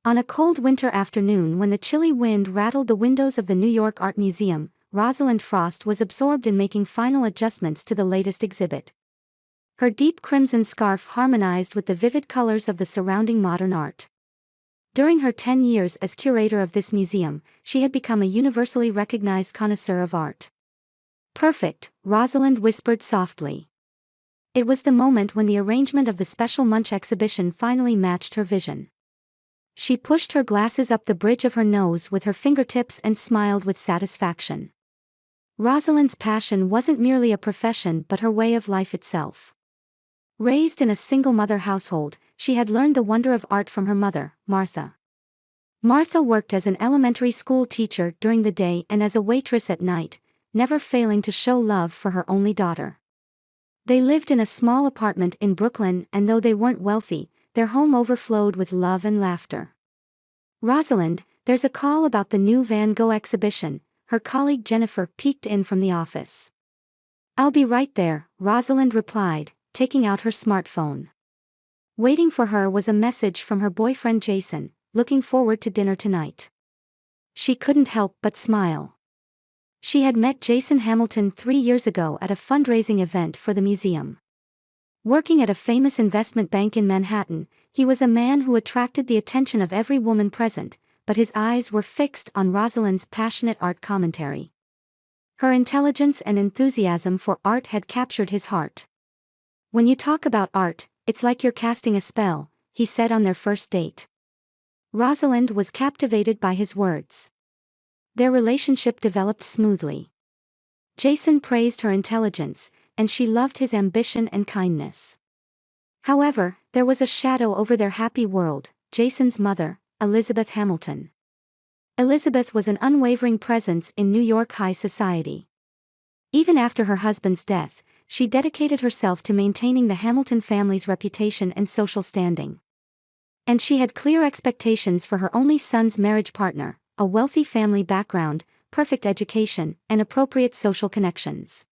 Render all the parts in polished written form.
On a cold winter afternoon when the chilly wind rattled the windows of the New York Art Museum, Rosalind Frost was absorbed in making final adjustments to the latest exhibit. Her deep crimson scarf harmonized with the vivid colors of the surrounding modern art. During her 10 years as curator of this museum, she had become a universally recognized connoisseur of art. "Perfect," Rosalind whispered softly. It was the moment when the arrangement of the special Munch exhibition finally matched her vision. She pushed her glasses up the bridge of her nose with her fingertips and smiled with satisfaction. Rosalind's passion wasn't merely a profession but her way of life itself. Raised in a single-mother household, she had learned the wonder of art from her mother, Martha. Martha worked as an elementary school teacher during the day and as a waitress at night, never failing to show love for her only daughter. They lived in a small apartment in Brooklyn, and though they weren't wealthy, their home overflowed with love and laughter. "Rosalind, there's a call about the new Van Gogh exhibition," her colleague Jennifer peeked in from the office. "I'll be right there," Rosalind replied, taking out her smartphone. Waiting for her was a message from her boyfriend Jason, looking forward to dinner tonight. She couldn't help but smile. She had met Jason Hamilton 3 years ago at a fundraising event for the museum. Working at a famous investment bank in Manhattan, he was a man who attracted the attention of every woman present, but his eyes were fixed on Rosalind's passionate art commentary. Her intelligence and enthusiasm for art had captured his heart. "When you talk about art, it's like you're casting a spell," he said on their first date. Rosalind was captivated by his words. Their relationship developed smoothly. Jason praised her intelligence, and she loved his ambition and kindness. However, there was a shadow over their happy world: Jason's mother, Elizabeth Hamilton. Elizabeth was an unwavering presence in New York high society. Even after her husband's death, she dedicated herself to maintaining the Hamilton family's reputation and social standing. And she had clear expectations for her only son's marriage partner: a wealthy family background, perfect education, and appropriate social connections.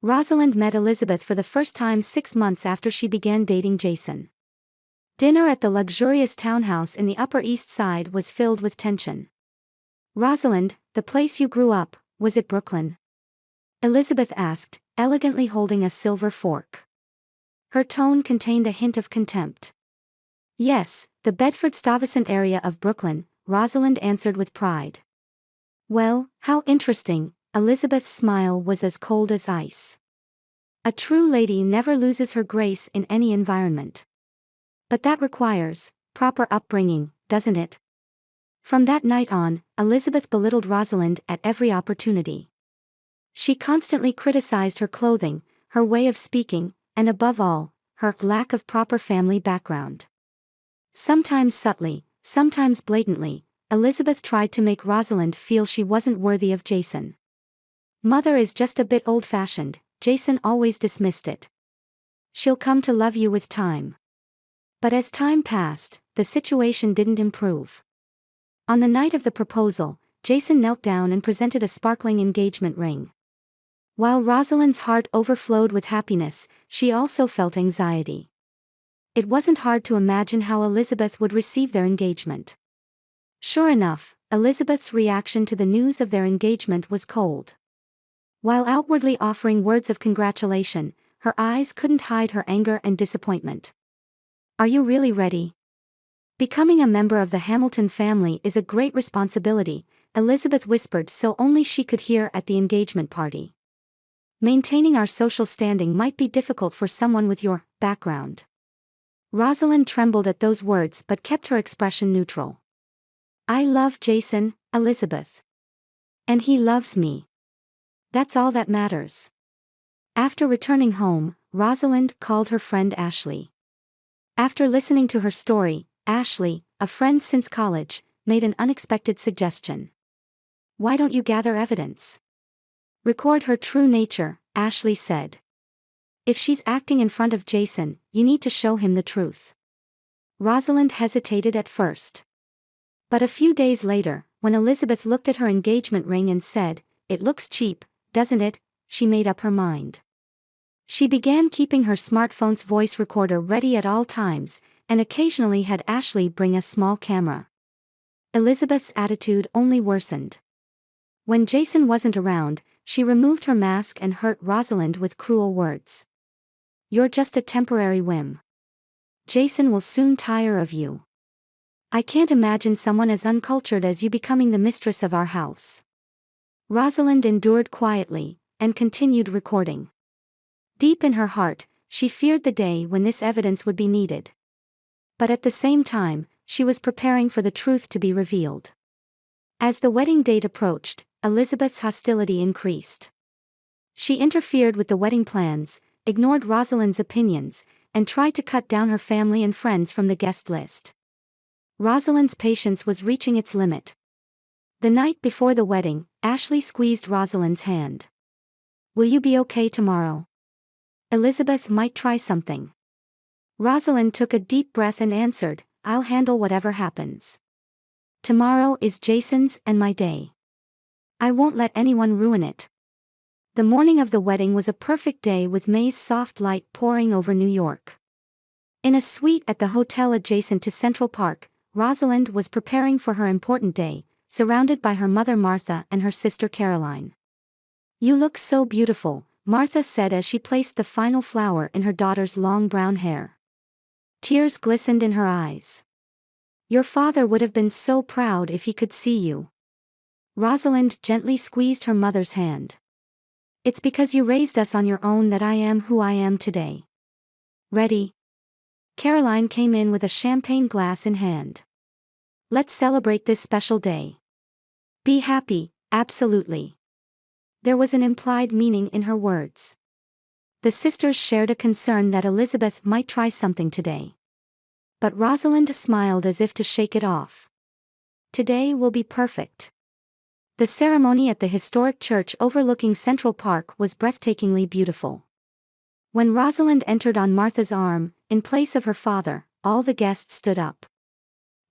Rosalind met Elizabeth for the first time 6 months after she began dating Jason. Dinner at the luxurious townhouse in the Upper East Side was filled with tension. "Rosalind, the place you grew up, was it Brooklyn?" Elizabeth asked, elegantly holding a silver fork. Her tone contained a hint of contempt. "Yes, the Bedford-Stuyvesant area of Brooklyn," Rosalind answered with pride. "Well, how interesting." Elizabeth's smile was as cold as ice. "A true lady never loses her grace in any environment. But that requires proper upbringing, doesn't it?" From that night on, Elizabeth belittled Rosalind at every opportunity. She constantly criticized her clothing, her way of speaking, and above all, her lack of proper family background. Sometimes subtly, sometimes blatantly, Elizabeth tried to make Rosalind feel she wasn't worthy of Jason. "Mother is just a bit old-fashioned," Jason always dismissed it. "She'll come to love you with time." But as time passed, the situation didn't improve. On the night of the proposal, Jason knelt down and presented a sparkling engagement ring. While Rosalind's heart overflowed with happiness, she also felt anxiety. It wasn't hard to imagine how Elizabeth would receive their engagement. Sure enough, Elizabeth's reaction to the news of their engagement was cold. While outwardly offering words of congratulation, her eyes couldn't hide her anger and disappointment. "Are you really ready?" "Becoming a member of the Hamilton family is a great responsibility," Elizabeth whispered so only she could hear at the engagement party. "Maintaining our social standing might be difficult for someone with your background." Rosalind trembled at those words but kept her expression neutral. "I love Jason, Elizabeth. And he loves me. That's all that matters." After returning home, Rosalind called her friend Ashley. After listening to her story, Ashley, a friend since college, made an unexpected suggestion. "Why don't you gather evidence? Record her true nature," Ashley said. "If she's acting in front of Jason, you need to show him the truth." Rosalind hesitated at first. But a few days later, when Elizabeth looked at her engagement ring and said, "It looks cheap, doesn't it?" she made up her mind. She began keeping her smartphone's voice recorder ready at all times, and occasionally had Ashley bring a small camera. Elizabeth's attitude only worsened. When Jason wasn't around, she removed her mask and hurt Rosalind with cruel words. "You're just a temporary whim. Jason will soon tire of you. I can't imagine someone as uncultured as you becoming the mistress of our house." Rosalind endured quietly, and continued recording. Deep in her heart, she feared the day when this evidence would be needed. But at the same time, she was preparing for the truth to be revealed. As the wedding date approached, Elizabeth's hostility increased. She interfered with the wedding plans, ignored Rosalind's opinions, and tried to cut down her family and friends from the guest list. Rosalind's patience was reaching its limit. The night before the wedding, Ashley squeezed Rosalind's hand. "Will you be okay tomorrow? Elizabeth might try something." Rosalind took a deep breath and answered, "I'll handle whatever happens. Tomorrow is Jason's and my day. I won't let anyone ruin it." The morning of the wedding was a perfect day with May's soft light pouring over New York. In a suite at the hotel adjacent to Central Park, Rosalind was preparing for her important day, surrounded by her mother Martha and her sister Caroline. "You look so beautiful," Martha said as she placed the final flower in her daughter's long brown hair. Tears glistened in her eyes. "Your father would have been so proud if he could see you." Rosalind gently squeezed her mother's hand. "It's because you raised us on your own that I am who I am today." "Ready?" Caroline came in with a champagne glass in hand. "Let's celebrate this special day. Be happy, absolutely." There was an implied meaning in her words. The sisters shared a concern that Elizabeth might try something today. But Rosalind smiled as if to shake it off. "Today will be perfect." The ceremony at the historic church overlooking Central Park was breathtakingly beautiful. When Rosalind entered on Martha's arm, in place of her father, all the guests stood up.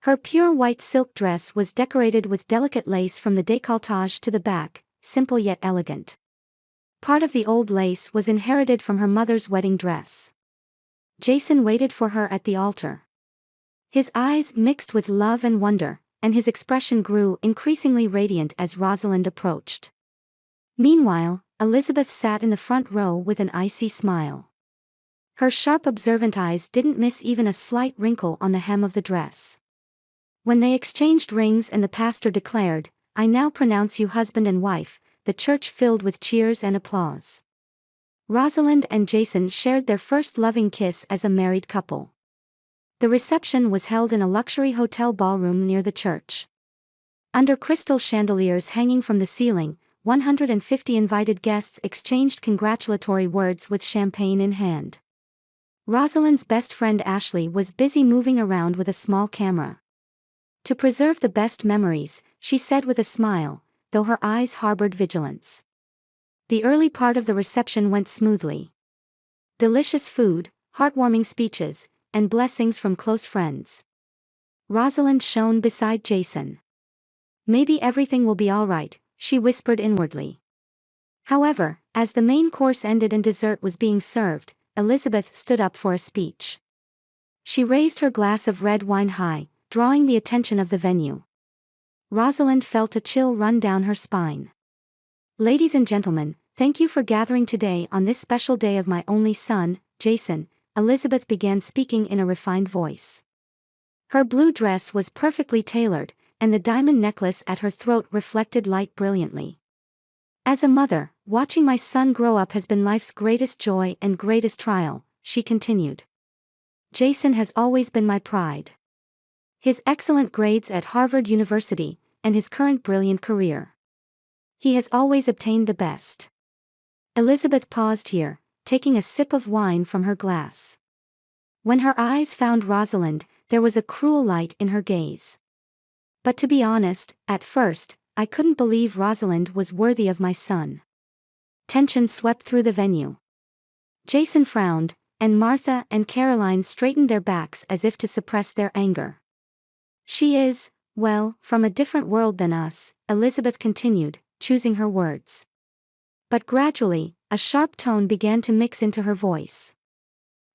Her pure white silk dress was decorated with delicate lace from the décolletage to the back, simple yet elegant. Part of the old lace was inherited from her mother's wedding dress. Jason waited for her at the altar. His eyes mixed with love and wonder, and his expression grew increasingly radiant as Rosalind approached. Meanwhile, Elizabeth sat in the front row with an icy smile. Her sharp observant eyes didn't miss even a slight wrinkle on the hem of the dress. When they exchanged rings and the pastor declared, "I now pronounce you husband and wife," the church filled with cheers and applause. Rosalind and Jason shared their first loving kiss as a married couple. The reception was held in a luxury hotel ballroom near the church. Under crystal chandeliers hanging from the ceiling, 150 invited guests exchanged congratulatory words with champagne in hand. Rosalind's best friend Ashley was busy moving around with a small camera. "To preserve the best memories," she said with a smile, though her eyes harbored vigilance. The early part of the reception went smoothly. Delicious food, heartwarming speeches, and blessings from close friends. Rosalind shone beside Jason. "Maybe everything will be all right," she whispered inwardly. However, as the main course ended and dessert was being served, Elizabeth stood up for a speech. She raised her glass of red wine high, drawing the attention of the venue. Rosalind felt a chill run down her spine. "Ladies and gentlemen, thank you for gathering today on this special day of my only son, Jason," Elizabeth began speaking in a refined voice. Her blue dress was perfectly tailored, and the diamond necklace at her throat reflected light brilliantly. "As a mother, watching my son grow up has been life's greatest joy and greatest trial," she continued. "Jason has always been my pride. His excellent grades at Harvard University, and his current brilliant career. He has always obtained the best." Elizabeth paused here, taking a sip of wine from her glass. When her eyes found Rosalind, there was a cruel light in her gaze. "But to be honest, at first, I couldn't believe Rosalind was worthy of my son." Tension swept through the venue. Jason frowned, and Martha and Caroline straightened their backs as if to suppress their anger. "She is, well, from a different world than us," Elizabeth continued, choosing her words. But gradually, a sharp tone began to mix into her voice.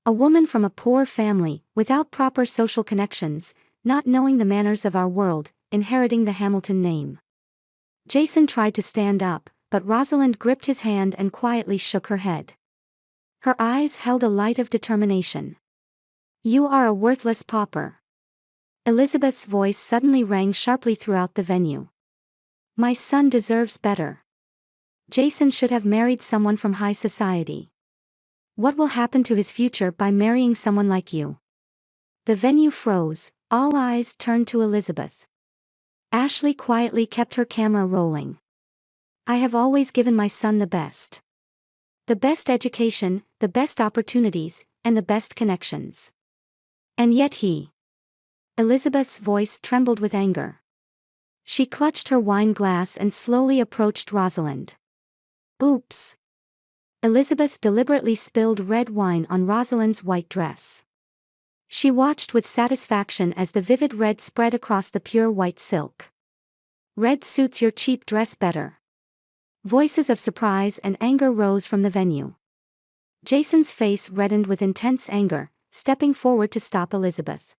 A woman from a poor family, without proper social connections, not knowing the manners of our world, inheriting the Hamilton name. Jason tried to stand up, but Rosalind gripped his hand and quietly shook her head. Her eyes held a light of determination. You are a worthless pauper. Elizabeth's voice suddenly rang sharply throughout the venue. My son deserves better. Jason should have married someone from high society. What will happen to his future by marrying someone like you? The venue froze, all eyes turned to Elizabeth. Ashley quietly kept her camera rolling. I have always given my son the best. The best education, the best opportunities, and the best connections. And yet he. Elizabeth's voice trembled with anger. She clutched her wine glass and slowly approached Rosalind. Oops. Elizabeth deliberately spilled red wine on Rosalind's white dress. She watched with satisfaction as the vivid red spread across the pure white silk. Red suits your cheap dress better. Voices of surprise and anger rose from the venue. Jason's face reddened with intense anger, stepping forward to stop Elizabeth.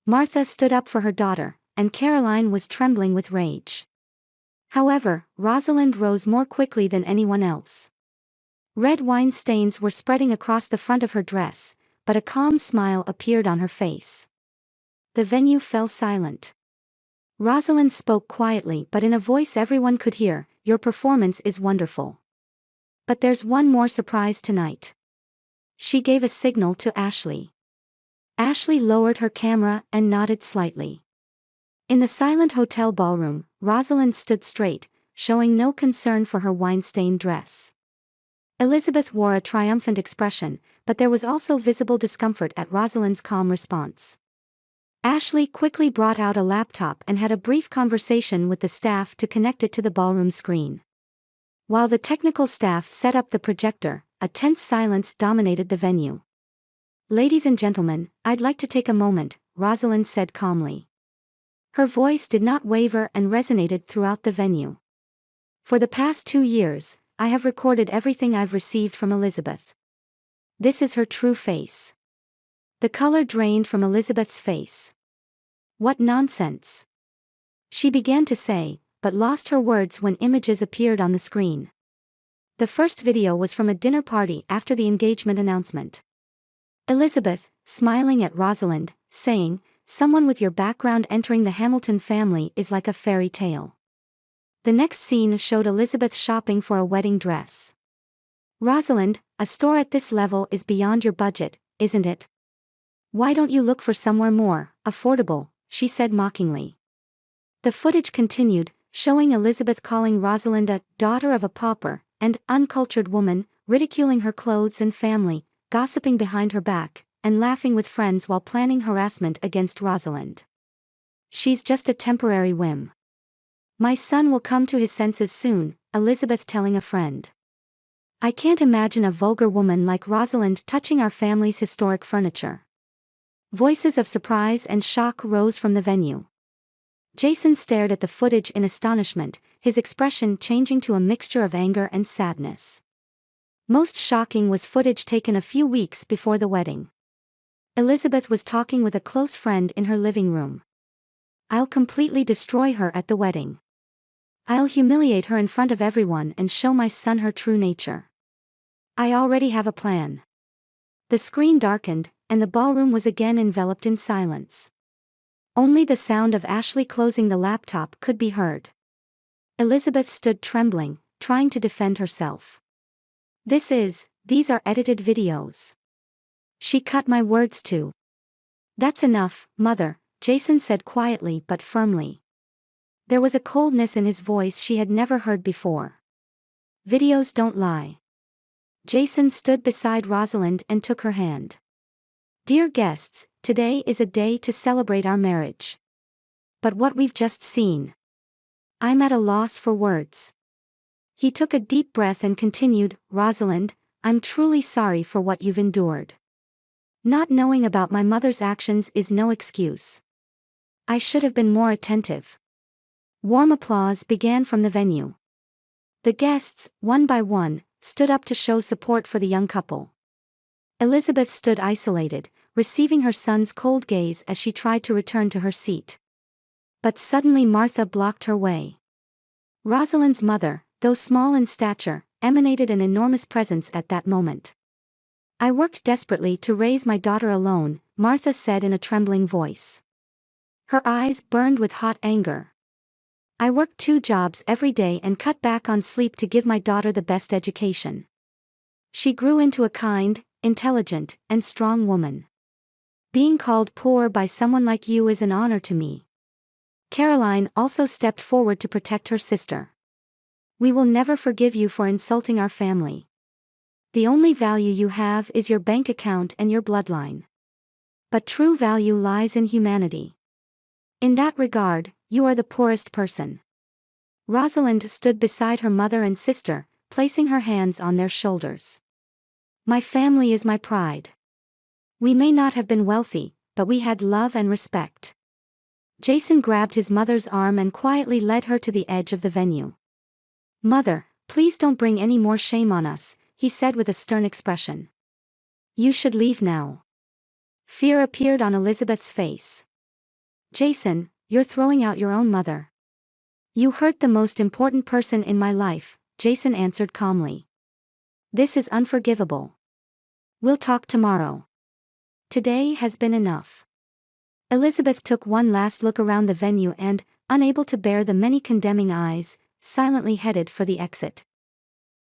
Martha stood up for her daughter, and Caroline was trembling with rage. However, Rosalind rose more quickly than anyone else. Red wine stains were spreading across the front of her dress, but a calm smile appeared on her face. The venue fell silent. Rosalind spoke quietly but in a voice everyone could hear, your performance is wonderful. But there's one more surprise tonight. She gave a signal to Ashley. Ashley lowered her camera and nodded slightly. In the silent hotel ballroom, Rosalind stood straight, showing no concern for her wine-stained dress. Elizabeth wore a triumphant expression, but there was also visible discomfort at Rosalind's calm response. Ashley quickly brought out a laptop and had a brief conversation with the staff to connect it to the ballroom screen. While the technical staff set up the projector, a tense silence dominated the venue. Ladies and gentlemen, I'd like to take a moment, Rosalind said calmly. Her voice did not waver and resonated throughout the venue. For the past 2 years, I have recorded everything I've received from Elizabeth. This is her true face. The color drained from Elizabeth's face. What nonsense! She began to say, but lost her words when images appeared on the screen. The first video was from a dinner party after the engagement announcement. Elizabeth, smiling at Rosalind, saying, someone with your background entering the Hamilton family is like a fairy tale. The next scene showed Elizabeth shopping for a wedding dress. Rosalind, a store at this level is beyond your budget, isn't it? Why don't you look for somewhere more affordable, she said mockingly. The footage continued, showing Elizabeth calling Rosalind a daughter of a pauper and uncultured woman, ridiculing her clothes and family, gossiping behind her back, and laughing with friends while planning harassment against Rosalind. She's just a temporary whim. My son will come to his senses soon, Elizabeth telling a friend. I can't imagine a vulgar woman like Rosalind touching our family's historic furniture. Voices of surprise and shock rose from the venue. Jason stared at the footage in astonishment, his expression changing to a mixture of anger and sadness. Most shocking was footage taken a few weeks before the wedding. Elizabeth was talking with a close friend in her living room. I'll completely destroy her at the wedding. I'll humiliate her in front of everyone and show my son her true nature. I already have a plan. The screen darkened, and the ballroom was again enveloped in silence. Only the sound of Ashley closing the laptop could be heard. Elizabeth stood trembling, trying to defend herself. These are edited videos. She cut my words too. That's enough, Mother, Jason said quietly but firmly. There was a coldness in his voice she had never heard before. Videos don't lie. Jason stood beside Rosalind and took her hand. Dear guests, today is a day to celebrate our marriage. But what we've just seen. I'm at a loss for words. He took a deep breath and continued, Rosalind, I'm truly sorry for what you've endured. Not knowing about my mother's actions is no excuse. I should have been more attentive. Warm applause began from the venue. The guests, one by one, stood up to show support for the young couple. Elizabeth stood isolated, receiving her son's cold gaze as she tried to return to her seat. But suddenly Martha blocked her way. Rosalind's mother, though small in stature, emanated an enormous presence at that moment. "I worked desperately to raise my daughter alone," Martha said in a trembling voice. Her eyes burned with hot anger. "I worked 2 jobs every day and cut back on sleep to give my daughter the best education. She grew into a kind, intelligent, and strong woman. Being called poor by someone like you is an honor to me." Caroline also stepped forward to protect her sister. "We will never forgive you for insulting our family. The only value you have is your bank account and your bloodline. But true value lies in humanity. In that regard, you are the poorest person." Rosalind stood beside her mother and sister, placing her hands on their shoulders. "My family is my pride. We may not have been wealthy, but we had love and respect." Jason grabbed his mother's arm and quietly led her to the edge of the venue. "Mother, please don't bring any more shame on us," he said with a stern expression. "You should leave now." Fear appeared on Elizabeth's face. "Jason, you're throwing out your own mother." "You hurt the most important person in my life," Jason answered calmly. "This is unforgivable. We'll talk tomorrow. Today has been enough." Elizabeth took one last look around the venue and, unable to bear the many condemning eyes, silently headed for the exit.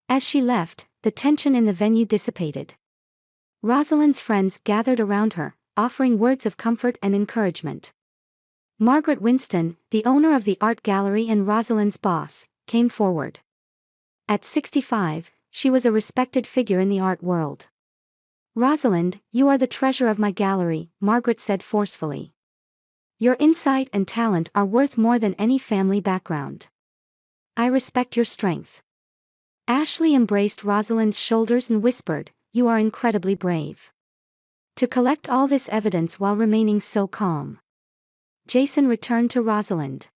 As she left, the tension in the venue dissipated. Rosalind's friends gathered around her, offering words of comfort and encouragement. Margaret Winston, the owner of the art gallery and Rosalind's boss, came forward. At 65, she was a respected figure in the art world. "Rosalind, you are the treasure of my gallery," Margaret said forcefully. "Your insight and talent are worth more than any family background. I respect your strength." Ashley embraced Rosalind's shoulders and whispered, "You are incredibly brave. To collect all this evidence while remaining so calm." Jason returned to Rosalind.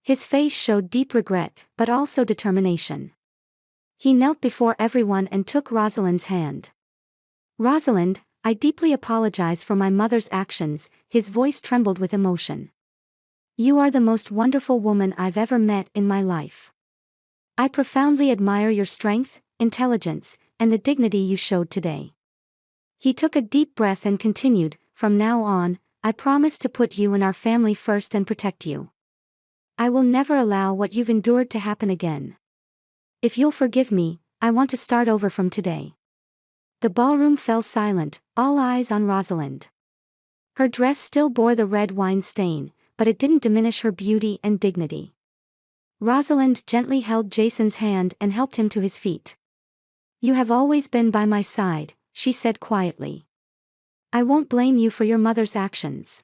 His face showed deep regret, but also determination. He knelt before everyone and took Rosalind's hand. "Rosalind, I deeply apologize for my mother's actions," his voice trembled with emotion. "You are the most wonderful woman I've ever met in my life. I profoundly admire your strength, intelligence, and the dignity you showed today." He took a deep breath and continued, "From now on, I promise to put you and our family first and protect you. I will never allow what you've endured to happen again. If you'll forgive me, I want to start over from today." The ballroom fell silent, all eyes on Rosalind. Her dress still bore the red wine stain, but it didn't diminish her beauty and dignity. Rosalind gently held Jason's hand and helped him to his feet. "You have always been by my side," she said quietly. "I won't blame you for your mother's actions.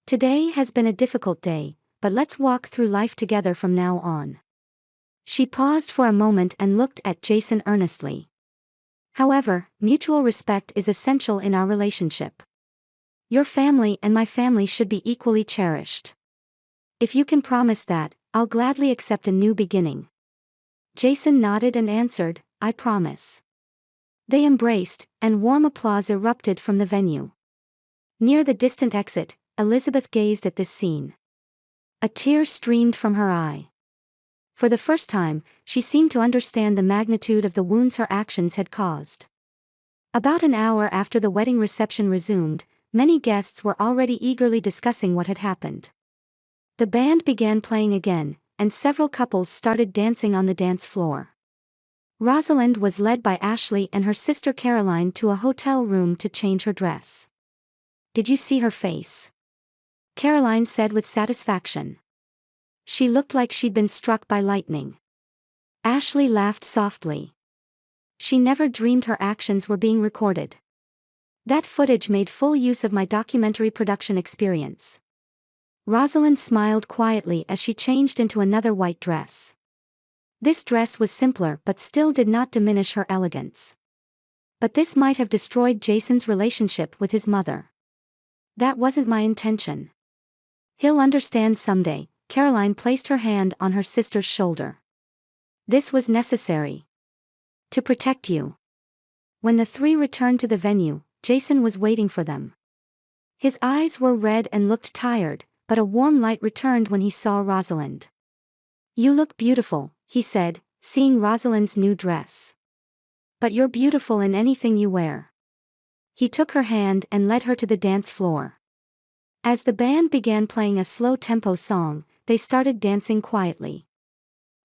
Today has been a difficult day, but let's walk through life together from now on." She paused for a moment and looked at Jason earnestly. "However, mutual respect is essential in our relationship. Your family and my family should be equally cherished. If you can promise that, I'll gladly accept a new beginning." Jason nodded and answered, "I promise." They embraced, and warm applause erupted from the venue. Near the distant exit, Elizabeth gazed at this scene. A tear streamed from her eye. For the first time, she seemed to understand the magnitude of the wounds her actions had caused. About an hour after the wedding reception resumed, many guests were already eagerly discussing what had happened. The band began playing again, and several couples started dancing on the dance floor. Rosalind was led by Ashley and her sister Caroline to a hotel room to change her dress. "Did you see her face?" Caroline said with satisfaction. "She looked like she'd been struck by lightning." Ashley laughed softly. "She never dreamed her actions were being recorded. That footage made full use of my documentary production experience." Rosalind smiled quietly as she changed into another white dress. This dress was simpler but still did not diminish her elegance. But this might have destroyed Jason's relationship with his mother. "That wasn't my intention. He'll understand someday." Caroline placed her hand on her sister's shoulder. "This was necessary. To protect you." When the three returned to the venue, Jason was waiting for them. His eyes were red and looked tired, but a warm light returned when he saw Rosalind. "You look beautiful," he said, seeing Rosalind's new dress. "But you're beautiful in anything you wear." He took her hand and led her to the dance floor. As the band began playing a slow-tempo song, they started dancing quietly.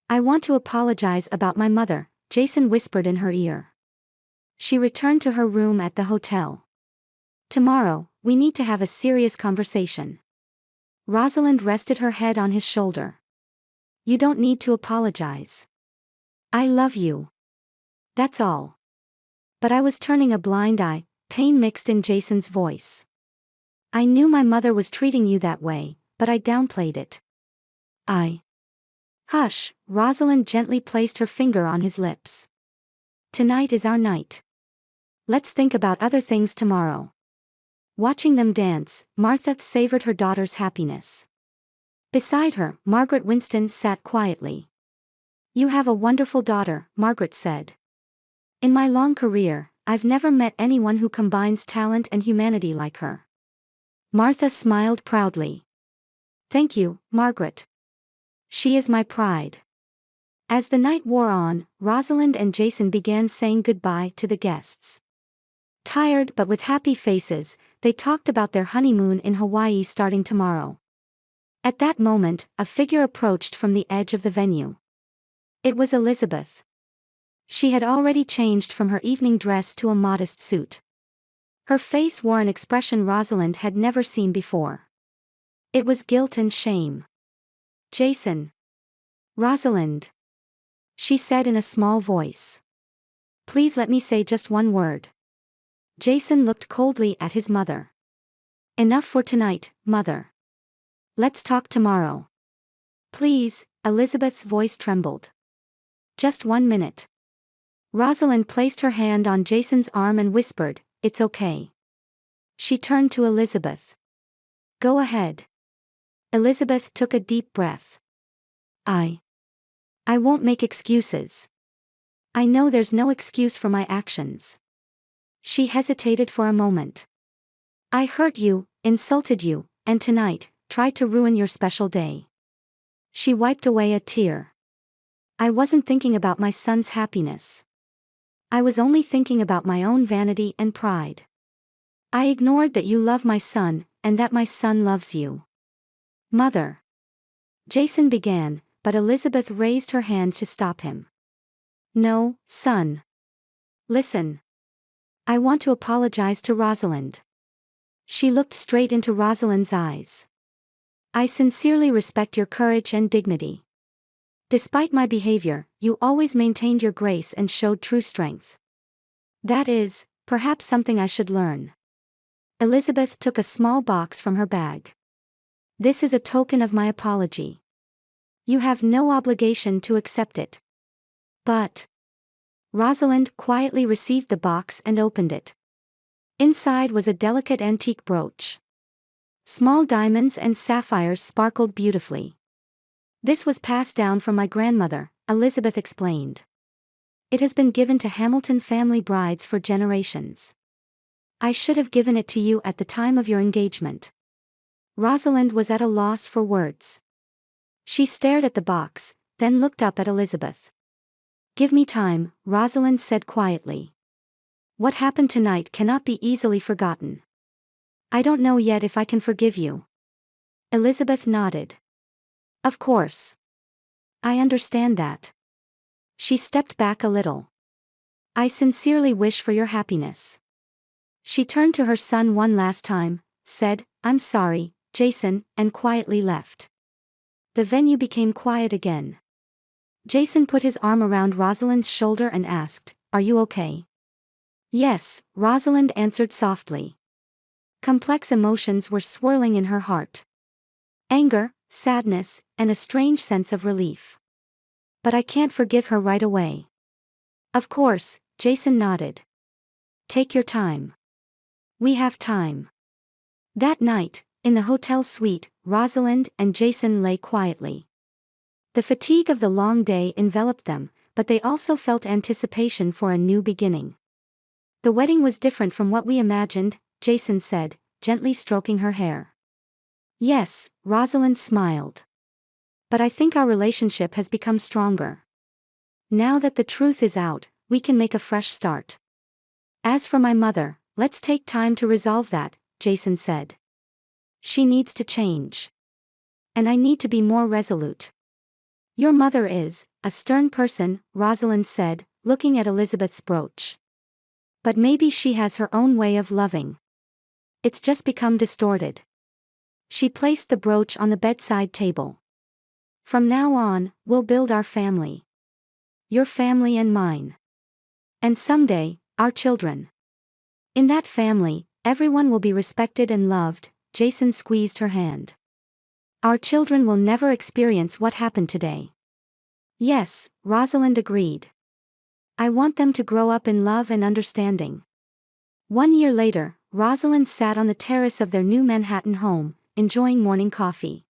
"I want to apologize about my mother," Jason whispered in her ear. She returned to her room at the hotel. "Tomorrow, we need to have a serious conversation." Rosalind rested her head on his shoulder. "You don't need to apologize. I love you. That's all." "But I was turning a blind eye," pain mixed in Jason's voice. "I knew my mother was treating you that way, but I downplayed it. Hush," Rosalind gently placed her finger on his lips. "Tonight is our night. Let's think about other things tomorrow." Watching them dance, Martha savored her daughter's happiness. Beside her, Margaret Winston sat quietly. "You have a wonderful daughter," Margaret said. "In my long career, I've never met anyone who combines talent and humanity like her." Martha smiled proudly. "Thank you, Margaret. She is my pride." As the night wore on, Rosalind and Jason began saying goodbye to the guests. Tired but with happy faces, they talked about their honeymoon in Hawaii starting tomorrow. At that moment, a figure approached from the edge of the venue. It was Elizabeth. She had already changed from her evening dress to a modest suit. Her face wore an expression Rosalind had never seen before. It was guilt and shame. "Jason." "Rosalind," she said in a small voice. "Please let me say just one word." Jason looked coldly at his mother. "Enough for tonight, Mother. Let's talk tomorrow." "Please," Elizabeth's voice trembled. "Just 1 minute." Rosalind placed her hand on Jason's arm and whispered, "It's okay." She turned to Elizabeth. "Go ahead." Elizabeth took a deep breath. I won't make excuses. I know there's no excuse for my actions." She hesitated for a moment. "I hurt you, insulted you, and tonight, tried to ruin your special day." She wiped away a tear. "I wasn't thinking about my son's happiness. I was only thinking about my own vanity and pride. I ignored that you love my son, and that my son loves you." "Mother." Jason began, but Elizabeth raised her hand to stop him. "No, son. Listen. I want to apologize to Rosalind." She looked straight into Rosalind's eyes. "I sincerely respect your courage and dignity. Despite my behavior, you always maintained your grace and showed true strength. That is, perhaps something I should learn." Elizabeth took a small box from her bag. "This is a token of my apology. You have no obligation to accept it." "But..." Rosalind quietly received the box and opened it. Inside was a delicate antique brooch. Small diamonds and sapphires sparkled beautifully. "This was passed down from my grandmother," Elizabeth explained. "It has been given to Hamilton family brides for generations. I should have given it to you at the time of your engagement." Rosalind was at a loss for words. She stared at the box, then looked up at Elizabeth. "Give me time," Rosalind said quietly. "What happened tonight cannot be easily forgotten. I don't know yet if I can forgive you." Elizabeth nodded. "Of course. I understand that." She stepped back a little. "I sincerely wish for your happiness." She turned to her son one last time, said, "I'm sorry, Jason," and quietly left. The venue became quiet again. Jason put his arm around Rosalind's shoulder and asked, "Are you okay?" "Yes," Rosalind answered softly. Complex emotions were swirling in her heart. Anger, sadness, and a strange sense of relief. "But I can't forgive her right away." "Of course," Jason nodded. "Take your time. We have time." That night, in the hotel suite, Rosalind and Jason lay quietly. The fatigue of the long day enveloped them, but they also felt anticipation for a new beginning. The wedding was different from what we imagined, Jason said, gently stroking her hair. Yes, Rosalind smiled. But I think our relationship has become stronger. Now that the truth is out, we can make a fresh start. As for my mother, let's take time to resolve that, Jason said. She needs to change. And I need to be more resolute. Your mother is a stern person, Rosalind said, looking at Elizabeth's brooch. But maybe she has her own way of loving. It's just become distorted. She placed the brooch on the bedside table. From now on, we'll build our family. Your family and mine. And someday, our children. In that family, everyone will be respected and loved, Jason squeezed her hand. Our children will never experience what happened today. Yes, Rosalind agreed. I want them to grow up in love and understanding. 1 year later, Rosalind sat on the terrace of their new Manhattan home, enjoying morning coffee.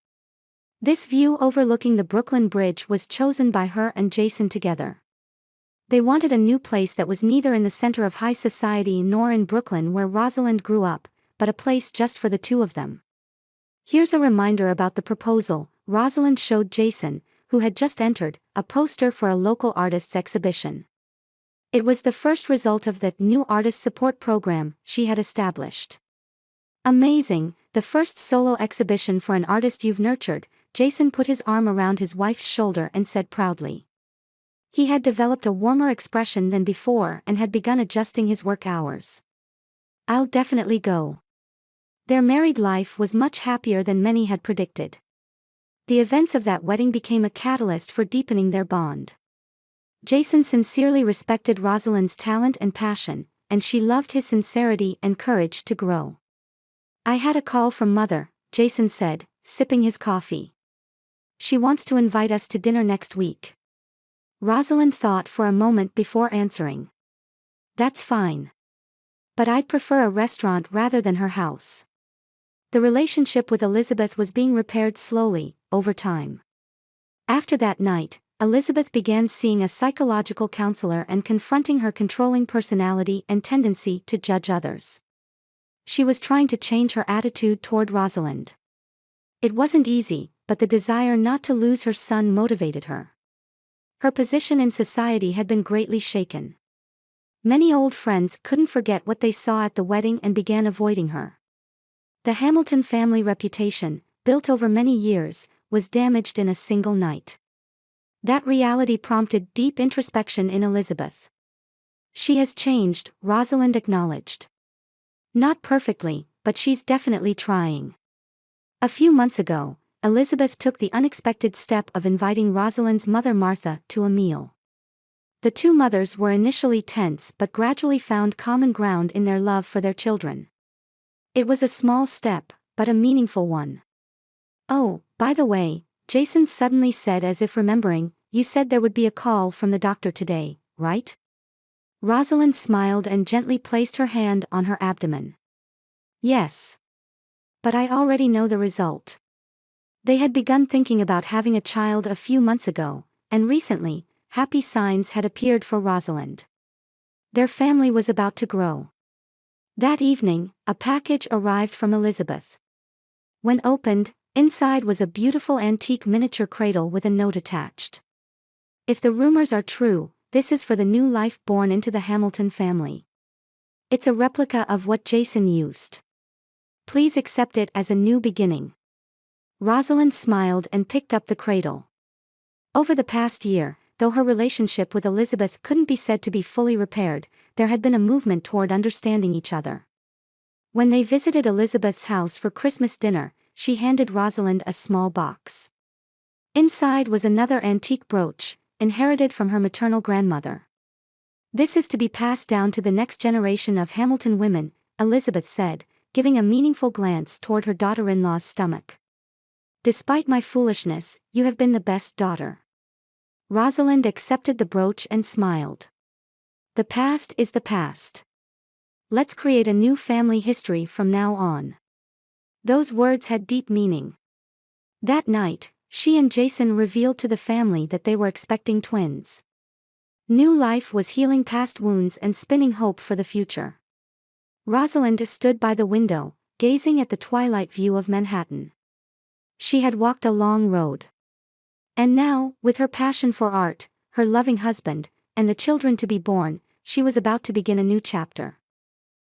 This view overlooking the Brooklyn Bridge was chosen by her and Jason together. They wanted a new place that was neither in the center of high society nor in Brooklyn where Rosalind grew up, but a place just for the two of them. Here's a reminder about the proposal. Rosalind showed Jason, who had just entered, a poster for a local artists' exhibition. It was the first result of the new artist support program she had established. Amazing, the first solo exhibition for an artist you've nurtured, Jason put his arm around his wife's shoulder and said proudly. He had developed a warmer expression than before and had begun adjusting his work hours. I'll definitely go. Their married life was much happier than many had predicted. The events of that wedding became a catalyst for deepening their bond. Jason sincerely respected Rosalind's talent and passion, and she loved his sincerity and courage to grow. I had a call from Mother, Jason said, sipping his coffee. She wants to invite us to dinner next week. Rosalind thought for a moment before answering. That's fine. But I'd prefer a restaurant rather than her house. The relationship with Elizabeth was being repaired slowly, over time. After that night, Elizabeth began seeing a psychological counselor and confronting her controlling personality and tendency to judge others. She was trying to change her attitude toward Rosalind. It wasn't easy, but the desire not to lose her son motivated her. Her position in society had been greatly shaken. Many old friends couldn't forget what they saw at the wedding and began avoiding her. The Hamilton family reputation, built over many years, was damaged in a single night. That reality prompted deep introspection in Elizabeth. She has changed, Rosalind acknowledged. Not perfectly, but she's definitely trying. A few months ago, Elizabeth took the unexpected step of inviting Rosalind's mother Martha to a meal. The two mothers were initially tense but gradually found common ground in their love for their children. It was a small step, but a meaningful one. Oh, by the way, Jason suddenly said as if remembering, you said there would be a call from the doctor today, right? Rosalind smiled and gently placed her hand on her abdomen. Yes. But I already know the result. They had begun thinking about having a child a few months ago, and recently, happy signs had appeared for Rosalind. Their family was about to grow. That evening, a package arrived from Elizabeth. When opened, inside was a beautiful antique miniature cradle with a note attached. If the rumors are true, this is for the new life born into the Hamilton family. It's a replica of what Jason used. Please accept it as a new beginning. Rosalind smiled and picked up the cradle. Over the past year, though her relationship with Elizabeth couldn't be said to be fully repaired, there had been a movement toward understanding each other. When they visited Elizabeth's house for Christmas dinner, she handed Rosalind a small box. Inside was another antique brooch, inherited from her maternal grandmother. This is to be passed down to the next generation of Hamilton women, Elizabeth said, giving a meaningful glance toward her daughter-in-law's stomach. Despite my foolishness, you have been the best daughter. Rosalind accepted the brooch and smiled. The past is the past. Let's create a new family history from now on. Those words had deep meaning. That night, she and Jason revealed to the family that they were expecting twins. New life was healing past wounds and spinning hope for the future. Rosalind stood by the window, gazing at the twilight view of Manhattan. She had walked a long road. And now, with her passion for art, her loving husband, and the children to be born, she was about to begin a new chapter.